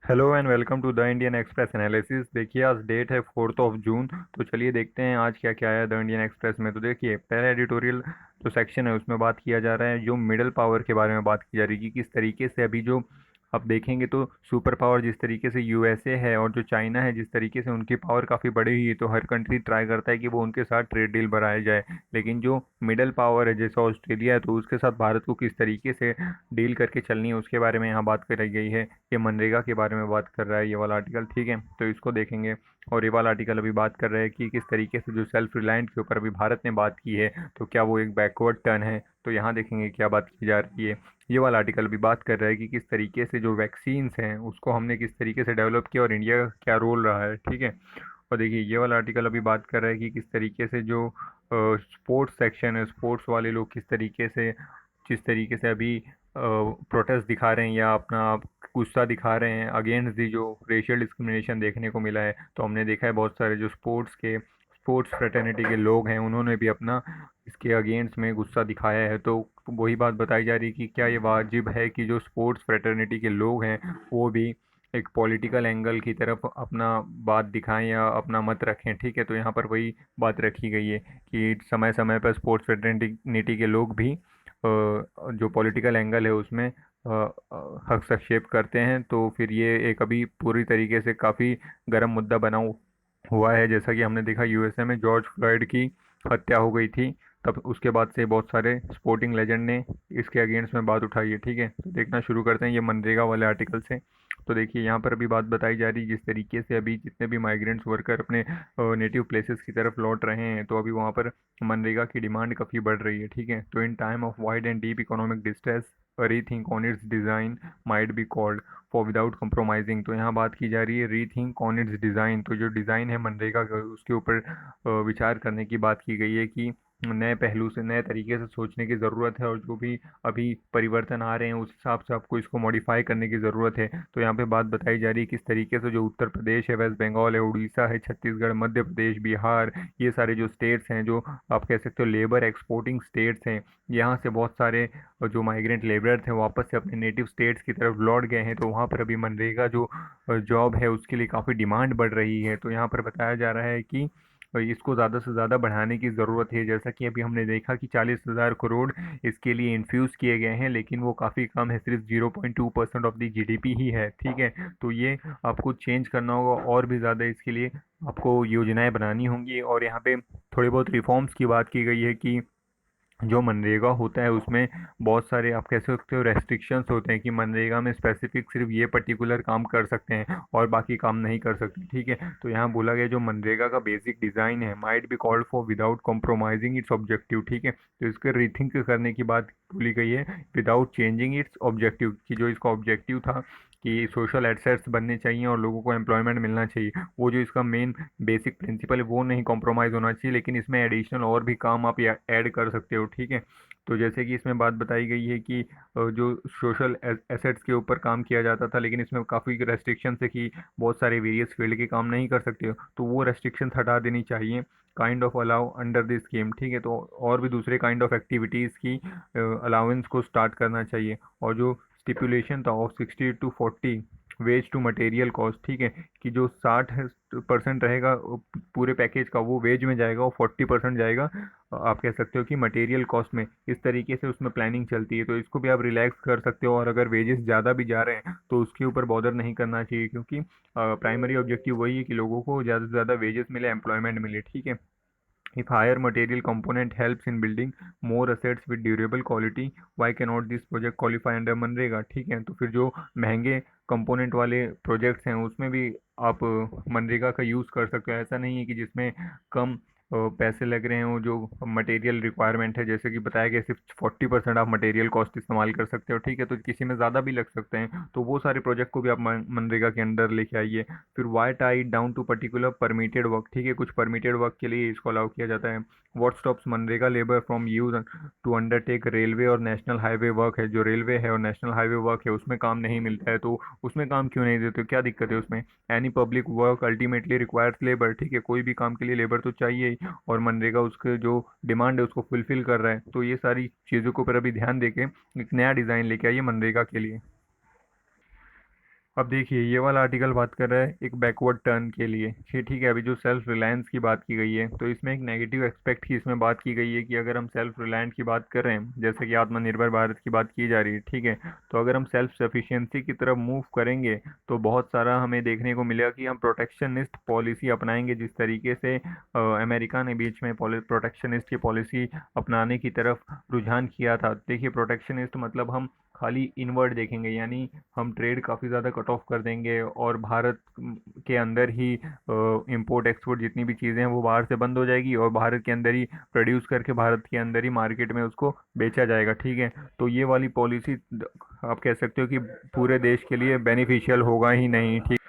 Hello and welcome to the Indian Express analysis. देखिए आज date है 4 जून। तो चलिए देखते हैं आज क्या क्या है द इंडियन एक्सप्रेस में। तो देखिए पहला एडिटोरियल जो सेक्शन है उसमें बात किया जा रहा है, जो मिडल पावर के बारे में बात की जा रही है कि किस तरीके से अभी जो आप देखेंगे तो सुपर पावर जिस तरीके से यूएसए है और जो चाइना है जिस तरीके से उनकी पावर काफ़ी बढ़ी हुई है, तो हर कंट्री ट्राई करता है कि वो उनके साथ ट्रेड डील बढ़ाया जाए। लेकिन जो मिडल पावर है जैसे ऑस्ट्रेलिया है, तो उसके साथ भारत को किस तरीके से डील करके चलनी है उसके बारे में यहाँ बात करी गई है। ये मनरेगा के बारे में बात कर रहा है ये वाला आर्टिकल, ठीक है, तो इसको देखेंगे। और ये वाला आर्टिकल अभी बात कर रहा है कि किस तरीके से जो सेल्फ रिलायंट के ऊपर अभी भारत ने बात की है, तो क्या वो एक बैकवर्ड टर्न है। तो यहाँ देखेंगे क्या बात की जा रही है। ये वाला आर्टिकल भी बात कर रहा है कि किस तरीके से जो वैक्सीन्स हैं उसको हमने किस तरीके से डेवलप किया और इंडिया का क्या रोल रहा है, ठीक है। और देखिए ये वाला आर्टिकल अभी बात कर रहा है कि किस तरीके से जो स्पोर्ट्स सेक्शन है, स्पोर्ट्स वाले लोग किस तरीके से जिस तरीके से अभी प्रोटेस्ट दिखा रहे हैं या अपना गुस्सा दिखा रहे हैं अगेंस्ट दी जो रेशियल डिस्क्रिमिनेशन देखने को मिला है। तो हमने देखा है बहुत सारे जो स्पोर्ट्स फ्रेटर्निटी के लोग हैं उन्होंने भी अपना इसके अगेंस्ट में गुस्सा दिखाया है। तो वही बात बताई जा रही है कि क्या ये वाजिब है कि जो स्पोर्ट्स फ्रेटर्निटी के लोग हैं वो भी एक पॉलिटिकल एंगल की तरफ अपना बात दिखाएं या अपना मत रखें, ठीक है। तो यहाँ पर वही बात रखी गई है कि समय समय पर स्पोर्ट्स फ्रेटर्निटी के लोग भी जो पॉलिटिकल एंगल है उसमें हस्तक्षेप करते हैं। तो फिर ये एक अभी पूरी तरीके से काफ़ी गर्म मुद्दा बना हुआ है। जैसा कि हमने देखा यूएसए में जॉर्ज फ्लॉयड की हत्या हो गई थी, तब उसके बाद से बहुत सारे स्पोर्टिंग लेजेंड ने इसके अगेंस्ट में बात उठाई है, ठीक है। तो देखना शुरू करते हैं ये मनरेगा वाले आर्टिकल से। तो देखिए यहाँ पर अभी बात बताई जा रही है जिस तरीके से अभी जितने भी माइग्रेंट्स वर्कर अपने नेटिव प्लेसेस की तरफ लौट रहे हैं, तो अभी वहाँ पर मनरेगा की डिमांड काफ़ी बढ़ रही है, ठीक है। तो in time of wide and deep economic distress rethink on it's design might be called for without compromising. तो यहाँ बात की जा रही है रीथिंक ऑन इट्स डिज़ाइन। तो जो डिज़ाइन है मनरेगा का उसके ऊपर विचार करने की बात की गई है कि नए पहलू से नए तरीके से सोचने की ज़रूरत है और जो भी अभी परिवर्तन आ रहे हैं उस हिसाब से आपको इसको मॉडिफाई करने की ज़रूरत है। तो यहाँ पे बात बताई जा रही है किस तरीके से जो उत्तर प्रदेश है, वेस्ट बंगाल है, उड़ीसा है, छत्तीसगढ़, मध्य प्रदेश, बिहार, ये सारे जो स्टेट्स हैं जो आप कह सकते हो लेबर एक्सपोर्टिंग स्टेट्स हैं, यहाँ से बहुत सारे जो माइग्रेंट लेबर थे वापस से अपने नेटिव स्टेट्स की तरफ लौट गए हैं। तो वहाँ पर अभी मनरेगा जो जॉब है उसके लिए काफ़ी डिमांड बढ़ रही है। तो यहाँ पर बताया जा रहा है कि इसको ज़्यादा से ज़्यादा बढ़ाने की ज़रूरत है। जैसा कि अभी हमने देखा कि 40,000 करोड़ इसके लिए इन्फ्यूज़ किए गए हैं, लेकिन वो काफ़ी कम है, सिर्फ 0.2% ऑफ द जीडीपी ही है, ठीक है। तो ये आपको चेंज करना होगा और भी ज़्यादा इसके लिए आपको योजनाएं बनानी होंगी। और यहाँ पे थोड़ी बहुत रिफॉर्म्स की बात की गई है कि जो मनरेगा होता है उसमें बहुत सारे आप कह सकते हो रेस्ट्रिक्शंस होते हैं कि मनरेगा में स्पेसिफिक सिर्फ ये पर्टिकुलर काम कर सकते हैं और बाकी काम नहीं कर सकते, ठीक है। तो यहाँ बोला गया जो मनरेगा का बेसिक डिज़ाइन है might be called for without compromising it's objective, ठीक है। तो इसके रीथिंक करने की बात बोली गई है विदाउट चेंजिंग इट्स ऑब्जेक्टिव, कि जो इसका ऑब्जेक्टिव था कि सोशल एसेट्स बनने चाहिए और लोगों को एम्प्लॉयमेंट मिलना चाहिए, वो जो इसका मेन बेसिक प्रिंसिपल है वो नहीं कॉम्प्रोमाइज़ होना चाहिए, लेकिन इसमें एडिशनल और भी काम आप ऐड कर सकते हो, ठीक है। तो जैसे कि इसमें बात बताई गई है कि जो सोशल एसेट्स के ऊपर काम किया जाता था, लेकिन इसमें काफ़ी रेस्ट्रिक्शन है कि बहुत सारे वेरियस फील्ड के काम नहीं कर सकते हो, तो वो रेस्ट्रिक्शन हटा देनी चाहिए। Kind of allow under this scheme, ठीक है। तो और भी दूसरे काइंड ऑफ एक्टिविटीज़ की अलाउंस को स्टार्ट करना चाहिए। और जो स्टिपुलेशन था of 60 to 40 wage to material cost, ठीक है, कि जो 60% रहेगा पूरे पैकेज का वो वेज में जाएगा और 40% जाएगा आप कह सकते हो कि मटेरियल कॉस्ट में। इस तरीके से उसमें प्लानिंग चलती है, तो इसको भी आप रिलैक्स कर सकते हो। और अगर वेजेस ज़्यादा भी जा रहे हैं तो उसके ऊपर बॉदर नहीं करना चाहिए, क्योंकि प्राइमरी ऑब्जेक्टिव वही है कि लोगों को ज़्यादा से ज़्यादा वेजेस मिले, एम्प्लॉयमेंट मिले, ठीक है। If higher material component helps in building more assets with durable quality, why cannot this project qualify under MNREGA, ठीक है। तो फिर जो महंगे कंपोनेंट वाले प्रोजेक्ट्स हैं उसमें भी आप मनरेगा का यूज़ कर सकते हो। ऐसा नहीं है कि जिसमें कम पैसे लग रहे हैं, वो जो मटेरियल रिक्वायरमेंट है जैसे कि बताया गया सिर्फ 40% आप मटेरियल कॉस्ट इस्तेमाल कर सकते हो, ठीक है। तो किसी में ज़्यादा भी लग सकते हैं, तो वो सारे प्रोजेक्ट को भी आप मनरेगा के अंडर लेके आइए। फिर why tie down to particular permitted work, ठीक है, कुछ परमिटेड वर्क के लिए इसको अलाउ किया जाता है। व्हाट स्टॉप्स मनरेगा labour from use to undertake railway और नेशनल हाईवे वर्क है, जो रेलवे है और नेशनल हाईवे वर्क है उसमें काम नहीं मिलता है, तो उसमें काम क्यों नहीं देते, क्या दिक्कत है उसमें। Any public work ultimately requires labour, ठीक है, कोई भी काम के लिए लेबर तो चाहिए ही, और मनरेगा उसके जो डिमांड है उसको फुलफिल कर रहा है। तो ये सारी चीज़ों के ऊपर अभी ध्यान देके एक नया डिज़ाइन लेके आइए मनरेगा के लिए। अब देखिए ये वाला आर्टिकल बात कर रहा है एक बैकवर्ड टर्न के लिए कि ठीक है, अभी जो सेल्फ रिलायंस की बात की गई है तो इसमें एक नेगेटिव एस्पेक्ट की इसमें बात की गई है कि अगर हम सेल्फ रिलायंट की बात कर रहे हैं, जैसे कि आत्मनिर्भर भारत की बात की जा रही है, ठीक है, तो अगर हम सेल्फ सफिशिएंसी की तरफ मूव करेंगे तो बहुत सारा हमें देखने को मिलेगा कि हम प्रोटेक्शनिस्ट पॉलिसी अपनाएंगे, जिस तरीके से अमेरिका ने बीच में प्रोटेक्शनिस्ट की पॉलिसी अपनाने की तरफ रुझान किया था। देखिए प्रोटेक्शनिस्ट मतलब हम खाली इनवर्ड देखेंगे, यानी हम ट्रेड काफ़ी ज़्यादा कट ऑफ कर देंगे और भारत के अंदर ही इंपोर्ट एक्सपोर्ट जितनी भी चीज़ें हैं वो बाहर से बंद हो जाएगी और भारत के अंदर ही प्रोड्यूस करके भारत के अंदर ही मार्केट में उसको बेचा जाएगा, ठीक है। तो ये वाली पॉलिसी आप कह सकते हो कि पूरे देश के लिए बेनिफिशियल होगा ही नहीं, ठीक।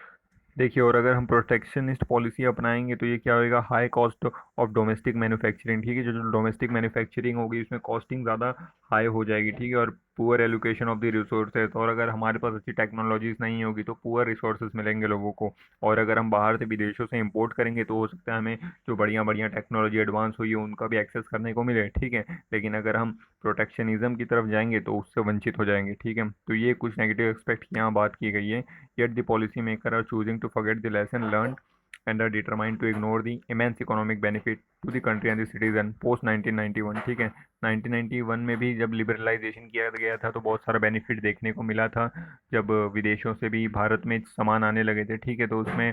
देखिए और अगर हम प्रोटेक्शनिस्ट पॉलिसी अपनाएंगे तो ये क्या होगा, high cost of domestic manufacturing, ठीक है, जो जो डोमेस्टिक मैन्युफैक्चरिंग होगी उसमें कॉस्टिंग ज़्यादा हाई हो जाएगी, ठीक है, और poor allocation of the resources, और अगर हमारे पास अच्छी टेक्नोलॉजीज नहीं होगी तो पुअर रिसोर्सेज मिलेंगे लोगों को। और अगर हम बाहर से विदेशों से इंपोर्ट करेंगे तो हो सकता है हमें जो बढ़िया बढ़िया टेक्नोलॉजी एडवांस हुई है उनका भी एक्सेस करने को मिले, ठीक है। लेकिन अगर हम प्रोटेक्शनिज्म की तरफ जाएंगे तो उससे वंचित हो जाएंगे, ठीक है। तो ये कुछ नेगेटिव एक्सपेक्ट की यहाँ बात की गई है। Yet the policymakers are choosing to forget the lesson learned and are determined to ignore the immense economic benefit to the country and the citizen post 1991, ठीक है। 1991 में भी जब लिबरलाइजेशन किया गया था तो बहुत सारा बेनिफिट देखने को मिला था, जब विदेशों से भी भारत में सामान आने लगे थे, ठीक है, तो उसमें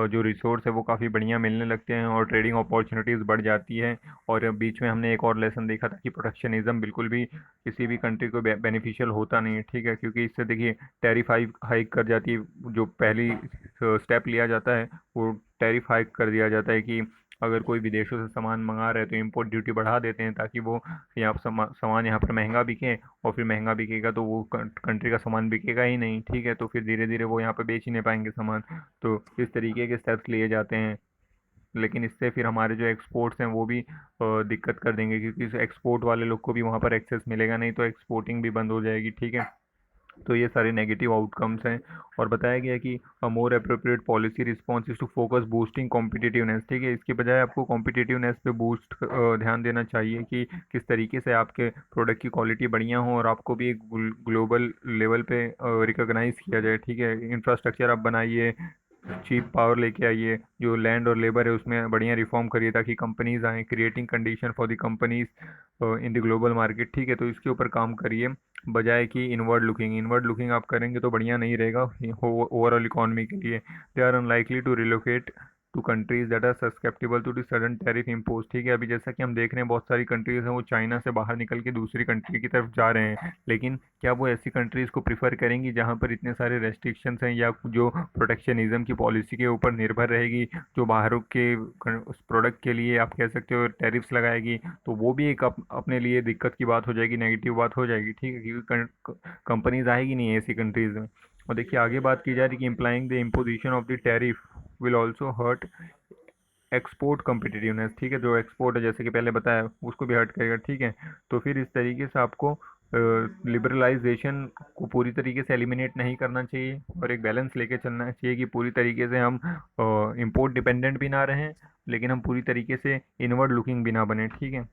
जो रिसोर्स है वो काफ़ी बढ़िया मिलने लगते हैं और ट्रेडिंग अपॉर्चुनिटीज़ बढ़ जाती है। और बीच में हमने एक और लेसन देखा था कि प्रोटेक्शनिज्म बिल्कुल भी किसी भी कंट्री को बेनिफिशियल होता नहीं है, ठीक है, क्योंकि इससे देखिए टैरिफ हाइक हाइक कर जाती है। जो पहली स्टेप लिया जाता है वो टैरिफ हाइक कर दिया जाता है कि अगर कोई विदेशों से सामान मंगा रहे हैं तो इंपोर्ट ड्यूटी बढ़ा देते हैं ताकि वो यहाँ पर सामान यहाँ पर महंगा बिके, और फिर महंगा बिकेगा तो वो कंट्री का सामान बिकेगा ही नहीं, ठीक है, तो फिर धीरे धीरे वो यहाँ पर बेच ही नहीं पाएंगे सामान। तो इस तरीके के स्टेप्स लिए जाते हैं, लेकिन इससे फिर हमारे जो एक्सपोर्ट्स हैं वो भी दिक्कत कर देंगे, क्योंकि इस एक्सपोर्ट वाले लोग को भी वहाँ पर एक्सेस मिलेगा नहीं तो एक्सपोर्टिंग भी बंद हो जाएगी, ठीक है। तो ये सारे नेगेटिव आउटकम्स हैं। और बताया गया कि a more appropriate policy response is to focus boosting competitiveness, ठीक है, इसके बजाय आपको कॉम्पिटिटिवनेस पे बूस्ट ध्यान देना चाहिए कि किस तरीके से आपके प्रोडक्ट की क्वालिटी बढ़िया हो और आपको भी एक ग्लोबल लेवल पे रिकॉग्नाइज किया जाए, ठीक है। इंफ्रास्ट्रक्चर आप बनाइए, चीप पावर लेके आइए, जो लैंड और लेबर है उसमें बढ़िया रिफॉर्म करिए ताकि कंपनीज आए, creating condition for the companies in the global market, ठीक है, तो इसके ऊपर काम करिए, बजाय कि इनवर्ड लुकिंग आप करेंगे तो बढ़िया नहीं रहेगा ओवरऑल इकॉनमी के लिए। They are unlikely to relocate to countries that are susceptible to the sudden tariff impose, ठीक है। अभी जैसा कि हम देख रहे हैं बहुत सारी कंट्रीज हैं वो चाइना से बाहर निकल के दूसरी कंट्री की तरफ जा रहे हैं, लेकिन क्या वो ऐसी कंट्रीज को प्रिफर करेंगी जहाँ पर इतने सारे रेस्ट्रिक्शंस हैं या जो प्रोटेक्शनिज्म की पॉलिसी के ऊपर निर्भर रहेगी, जो बाहरों के उस प्रोडक्ट के लिए आप कह सकते हो टैरिफ्स लगाएगी, तो वो भी एक अपने लिए दिक्कत की बात हो जाएगी, नेगेटिव बात हो जाएगी, ठीक है, क्योंकि कंपनीज आएगी नहीं ऐसी कंट्रीज में। और देखिए आगे बात की जा रही है कि implying the imposition of the tariff will also hurt export competitiveness, ठीक है, जो एक्सपोर्ट है जैसे कि पहले बताया उसको भी हर्ट करेगा, ठीक है। तो फिर इस तरीके से आपको लिबरलाइजेशन को पूरी तरीके से एलिमिनेट नहीं करना चाहिए और एक बैलेंस लेके चलना चाहिए कि पूरी तरीके से हम इंपोर्ट डिपेंडेंट भी ना रहें, लेकिन हम पूरी तरीके से इनवर्ड लुकिंग भी ना बने, ठीक है।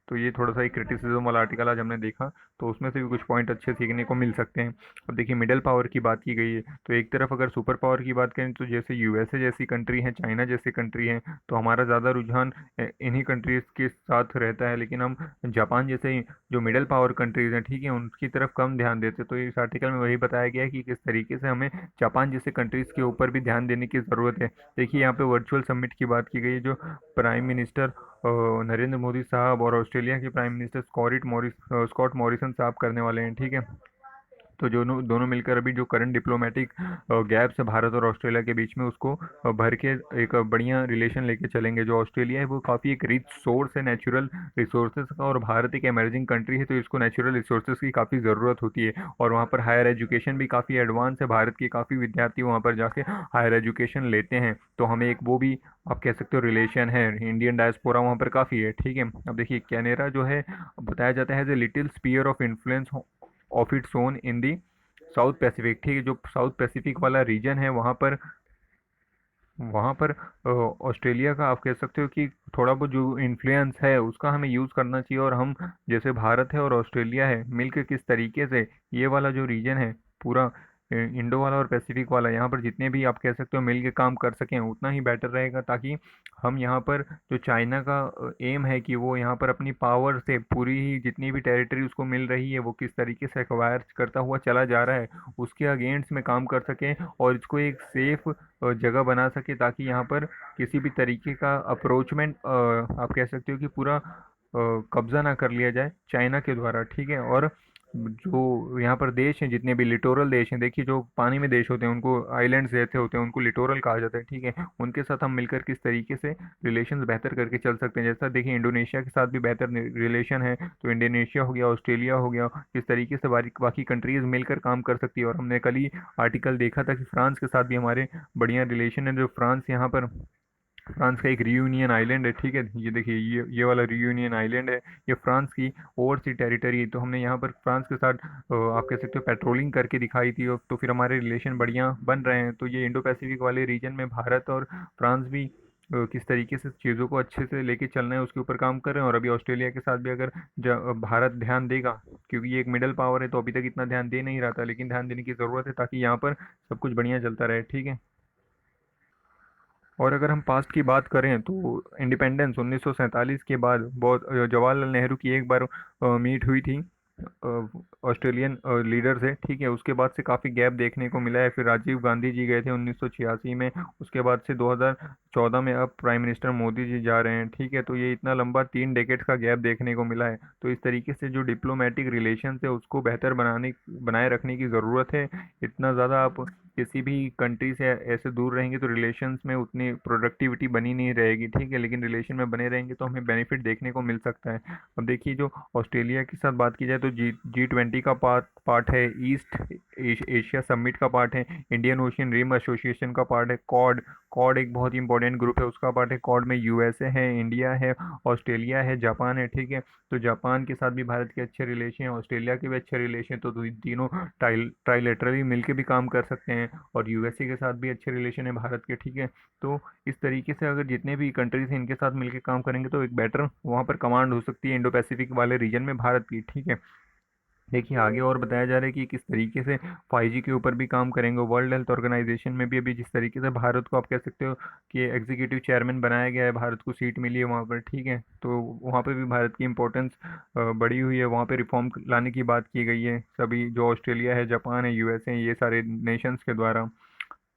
तो ये थोड़ा सा एक क्रिटिसिज्म वाला आर्टिकल आज हमने देखा, तो उसमें से भी कुछ पॉइंट अच्छे सीखने को मिल सकते हैं। अब देखिए मिडल पावर की बात की गई है, तो एक तरफ अगर सुपर पावर की बात करें तो जैसे यूएसए जैसी कंट्री है, चाइना जैसी कंट्री है, तो हमारा ज़्यादा रुझान इन्हीं कंट्रीज़ के साथ रहता है, लेकिन हम जापान जैसे जो मिडल पावर कंट्रीज़ हैं, ठीक है, उनकी तरफ कम ध्यान देते। तो इस आर्टिकल में वही बताया गया है कि किस तरीके से हमें जापान जैसे कंट्रीज़ के ऊपर भी ध्यान देने की ज़रूरत है। देखिए यहाँ पे वर्चुअल समिट की बात की गई है, जो प्राइम मिनिस्टर नरेंद्र मोदी साहब और ऑस्ट्रेलिया के प्राइम मिनिस्टर स्कॉट मॉरिसन साहब करने वाले हैं, ठीक है। तो दोनों दोनों मिलकर अभी जो करंट डिप्लोमेटिक गैप्स है भारत और ऑस्ट्रेलिया के बीच में उसको भर के एक बढ़िया रिलेशन लेके चलेंगे। जो ऑस्ट्रेलिया है वो काफ़ी एक रिच सोर्स है नेचुरल रिसोर्सेज का, और भारत एक एमर्जिंग कंट्री है तो इसको नेचुरल रिसोर्सेज की काफ़ी ज़रूरत होती है, और वहाँ पर हायर एजुकेशन भी काफ़ी एडवांस है, भारत के काफ़ी विद्यार्थी वहाँ पर जाके हायर एजुकेशन लेते हैं, तो हमें एक वो भी आप कह सकते हो रिलेशन है, इंडियन डायस्पोरा वहाँ पर काफ़ी है, ठीक है। अब देखिए कैनेडा जो है बताया जाता है as a little sphere of influence of its own in the South Pacific, ठीक है, जो साउथ पैसिफिक वाला रीजन है वहाँ पर ऑस्ट्रेलिया का आप कह सकते हो कि थोड़ा बहुत जो इन्फ्लुएंस है उसका हमें यूज़ करना चाहिए, और हम जैसे भारत है और ऑस्ट्रेलिया है मिलकर किस तरीके से ये वाला जो रीजन है पूरा इंडो वाला और पैसिफिक वाला, यहाँ पर जितने भी आप कह सकते हो मिल के काम कर सकें उतना ही बेटर रहेगा, ताकि हम यहाँ पर जो चाइना का एम है कि वो यहाँ पर अपनी पावर से पूरी ही जितनी भी टेरिटरी उसको मिल रही है वो किस तरीके से एक्वायर करता हुआ चला जा रहा है, उसके अगेंस्ट में काम कर सकें और इसको एक सेफ जगह बना सके, ताकि यहाँ पर किसी भी तरीके का अप्रोचमेंट आप कह सकते हो कि पूरा कब्जा ना कर लिया जाए चाइना के द्वारा, ठीक है। और जो यहाँ पर देश हैं जितने भी लिटोरल देश हैं, देखिए जो पानी में देश होते हैं उनको आइलैंड्स जैसे होते हैं उनको लिटोरल कहा जाता है, ठीक है। उनके साथ हम मिलकर किस तरीके से रिलेशंस बेहतर करके चल सकते हैं, जैसा देखिए इंडोनेशिया के साथ भी बेहतर रिलेशन है, तो इंडोनेशिया हो गया, ऑस्ट्रेलिया हो गया, किस तरीके से बाकी कंट्रीज मिलकर काम कर सकती है। और हमने कल ही आर्टिकल देखा था कि फ्रांस के साथ भी हमारे बढ़िया रिलेशन है, जो फ्रांस यहाँ पर फ्रांस का एक रियूनियन आइलैंड है, ठीक है। ये देखिए ये वाला रियूनियन आइलैंड है, ये फ्रांस की ओवरसी टेरिटरी है, तो हमने यहाँ पर फ्रांस के साथ आप कह सकते हो पेट्रोलिंग करके दिखाई थी, और तो फिर हमारे रिलेशन बढ़िया बन रहे हैं। तो ये इंडो पैसिफिक वाले रीजन में भारत और फ्रांस भी किस तरीके से चीज़ों को अच्छे से लेके चलना है उसके ऊपर काम कर रहे हैं। और अभी ऑस्ट्रेलिया के साथ भी अगर भारत ध्यान देगा, क्योंकि ये एक मिडल पावर है तो अभी तक इतना ध्यान दे नहीं रहा था, लेकिन ध्यान देने की ज़रूरत है ताकि यहाँ पर सब कुछ बढ़िया चलता रहे, ठीक है। और अगर हम पास्ट की बात करें तो इंडिपेंडेंस 1947 के बाद बहुत जवाहरलाल नेहरू की एक बार मीट हुई थी ऑस्ट्रेलियन लीडर से, ठीक है। उसके बाद से काफ़ी गैप देखने को मिला है, फिर राजीव गांधी जी गए थे 1986 में, उसके बाद से 2014 में अब प्राइम मिनिस्टर मोदी जी जा रहे हैं, ठीक है। तो ये इतना लंबा 3 डेकेड्स का गैप देखने को मिला है, तो इस तरीके से जो डिप्लोमेटिक रिलेशन है उसको बेहतर बनाए रखने की ज़रूरत है। इतना ज़्यादा आप किसी भी कंट्री से ऐसे दूर रहेंगे तो रिलेशंस में उतनी प्रोडक्टिविटी बनी नहीं रहेगी, ठीक है। लेकिन रिलेशन में बने रहेंगे तो हमें बेनिफिट देखने को मिल सकता है। अब देखिए जो ऑस्ट्रेलिया के साथ बात की जाए तो G20 का पार्ट है, ईस्ट एशिया समिट का पार्ट है, इंडियन ओशियन रिम एसोसिएशन का पार्ट है, कॉड कॉड एक बहुत ही इंपॉर्टेंट ग्रुप है उसका पार्ट है। कॉड में यूएसए है, इंडिया है, ऑस्ट्रेलिया है, जापान है, ठीक है। तो जापान के साथ भी भारत के अच्छे रिलेशन हैं, ऑस्ट्रेलिया के भी अच्छे रिलेशन हैं, तो तीनों ट्राइलेटरली मिलकर भी काम कर सकते हैं। और यूएसए के साथ भी अच्छे रिलेशन है भारत के, ठीक है। तो इस तरीके से अगर जितने भी कंट्रीज हैं इनके साथ मिलकर काम करेंगे तो एक बेटर वहाँ पर कमांड हो सकती है इंडो पैसिफिक वाले रीजन में भारत की, ठीक है। देखिए आगे और बताया जा रहा है कि किस तरीके से 5G के ऊपर भी काम करेंगे। वर्ल्ड हेल्थ ऑर्गेनाइजेशन में भी अभी जिस तरीके से भारत को आप कह सकते हो कि एग्जीक्यूटिव चेयरमैन बनाया गया है, भारत को सीट मिली है वहाँ पर, ठीक है। तो वहाँ पे भी भारत की इंपॉर्टेंस बढ़ी हुई है, वहाँ पे रिफॉर्म लाने की बात की गई है सभी जो ऑस्ट्रेलिया है, जापान है, यूएसए है, ये सारे नेशंस के द्वारा,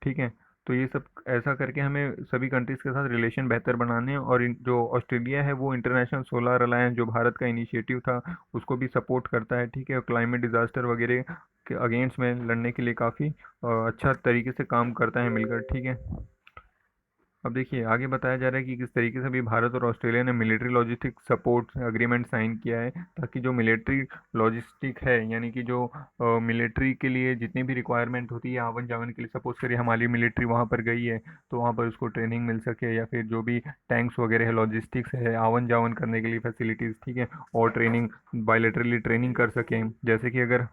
ठीक है। तो ये सब ऐसा करके हमें सभी कंट्रीज़ के साथ रिलेशन बेहतर बनाने हैं। और जो ऑस्ट्रेलिया है वो इंटरनेशनल सोलर अलायंस जो भारत का इनिशिएटिव था उसको भी सपोर्ट करता है, ठीक है। और क्लाइमेट डिजास्टर वगैरह के अगेंस्ट में लड़ने के लिए काफ़ी अच्छा तरीके से काम करता है मिलकर, ठीक है। अब देखिए आगे बताया जा रहा है कि किस तरीके से अभी भारत और ऑस्ट्रेलिया ने military logistic support agreement sign किया है, ताकि जो मिलिट्री लॉजिस्टिक है यानी कि जो मिलिट्री के लिए जितनी भी रिक्वायरमेंट होती है आवन जावन के लिए, सपोज करिए हमारी मिलिट्री वहाँ पर गई है तो वहाँ पर उसको ट्रेनिंग मिल सके, या फिर जो भी टैंक्स वगैरह है, लॉजिस्टिक्स है, आवन जावन करने के लिए फैसिलिटीज़, ठीक है। और ट्रेनिंग बायलेटरली ट्रेनिंग कर सकें, जैसे कि अगर